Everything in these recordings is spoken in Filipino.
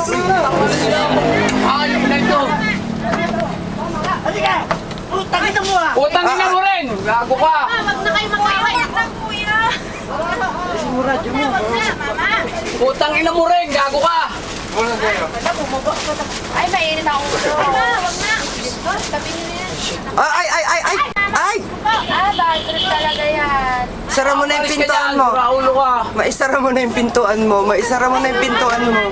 Ayun na ito. Halika! Utang ito mo ah! Utang ina mo rin! Gago ka! Wag na kayo mag-away. Lang, kuya. Radyo mo. Utang ina mo rin! Gago ka! Ay, mainit ako. Wag na. Tabi niyo yan. Ay! Bad trip talaga yan. Sara mo na yung pintuan mo. Raulo ka! Maisara mo na yung pintuan mo. Maisara mo na yung pintuan mo.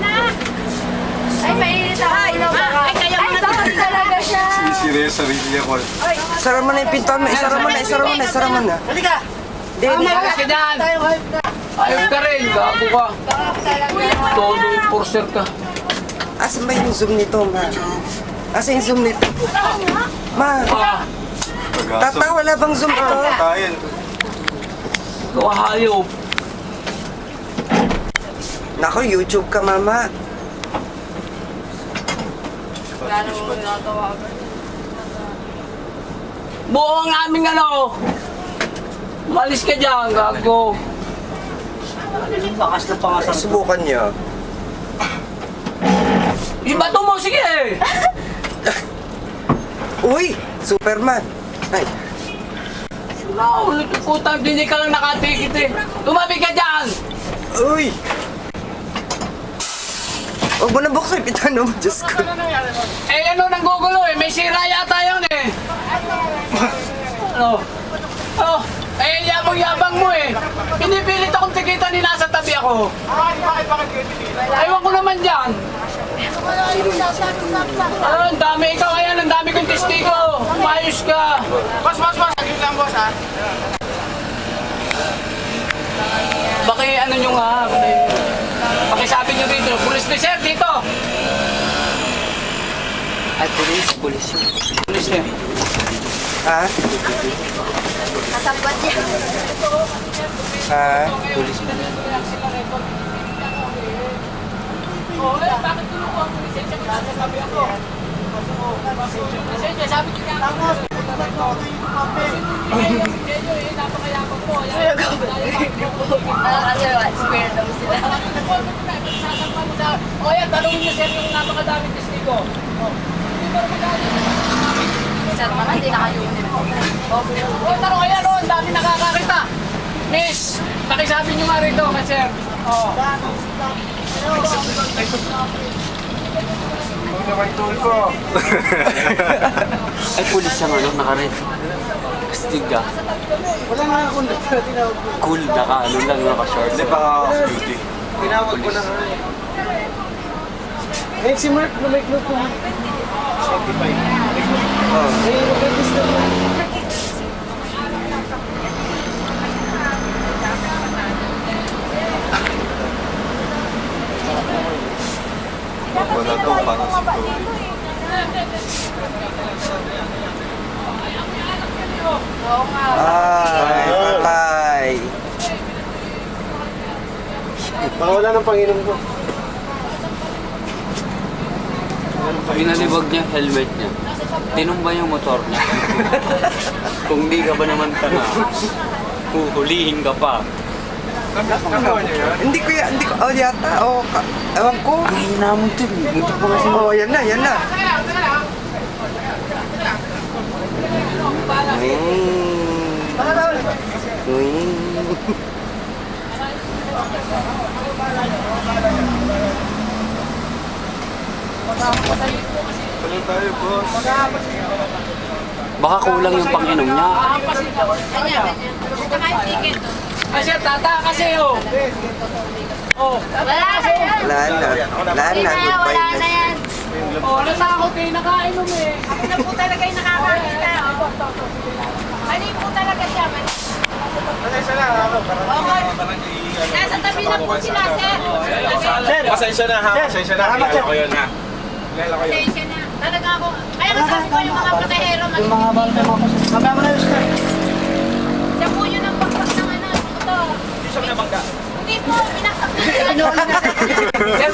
Ay, mainit ako. Ay, kaya mo na talaga siya. Sinisira yung sarili niya ko. Sara mo na yung pintuan mo. Isara mo na, isara mo na, isara mo na. Halika! Alis ka dyan! Ayun ka rin! Gago ka! Todo enforcer ka. Asan ba yung zoom nito, ma? Asan yung zoom nito? Ma, tata, wala bang zoom ito? Kain. Ikaw hayop. Nako, YouTube ka, mama. Buo ang aming ano! Malis ka dyan, gago. Bakas na pangasal. Subukan niyo. Ibato mo, sige! Uy! Superman! Ay, Ulit ko putang, hindi ka lang nakatikit eh. Tumabi ka dyan! uy! Huwag mo na buksan yung pitano mo, Diyos ko. Eh ano nang gugulo eh, may sira yata yun eh. Ano? Oh, eh yabang-yabang mo eh. Pinipilit akong tikitan ni nasa tabi ako. Ewan ko naman dyan. Ang dami ikaw ayan, ang dami kong testigo. Umayos ka. Boss! Ayun lang, boss, ha? Baki ano nyo nga, pakisabi nyo dito. Pulis na sir, dito. Ay, pulis yun. Pulis na. Ha? Kasabot niya. Ha? Pulis na. Oh, eh, bakit tulong ko ang lisensya ko? Sabi ako. Lisensya, sabi niya nga. Napakayapang po. Square daw sila. O yan, tanongin niyo sir yung napakadaming testigo. Hindi ba magalit? Sir, mga hindi naka-uniform. O, tanong ayan o, ang dami nakakakita. Miss, pakisabi niyo nga rito, sir. O. Naman tool ko. Ay, pulis siya ano, naka-red. Astig ka. Wala nga akong tinawag ko. Cool, naka-ano lang, naka-shorts. Hindi pa off-duty. Tinawag ko na nga eh. Eh, si Mark, lumake mo po. Oh. Eh, mag-artist na mo. Wala to, parang si Cody. Ay, patay. Baka wala ng Panginoon ko. Pinalibag niya, helmet niya. Tinumba yung motor niya. Kung di ka ba naman tanga, huhulihin ka pa. Nagawa niya yan? Hindi ko, oh yata, oh, ewan ko. Ay, namuntin. Muntik pa kasi. Oh, yan na, yan na. Ano tayo, boss? Baka kulang yung pang-inom niya. Ganyan. Saka yung ticket. Kasi tata kasi oh. Oh. Wala na yan. Wala na, goodbye Wala na. na yan. Oh, natakot eh, nakainom eh. Ako na po talaga yung nakakakita. Mali po talaga siya. Pasensya na, ako. Nasa tabi na po sila, sir. Pasensya na, ha? Pasensya na. Kilala ko yun, ha? Kilala ko yun. Pasensya na. Talaga ako. Kaya nasabi ko yung mga patahero. Yung mga bala na mga pasok. Kaya mo na yung sir. Siya po yun ang baklas ng ano. Ito. Hindi siya pinabangga. Hindi po. Pinaksak na. Sir,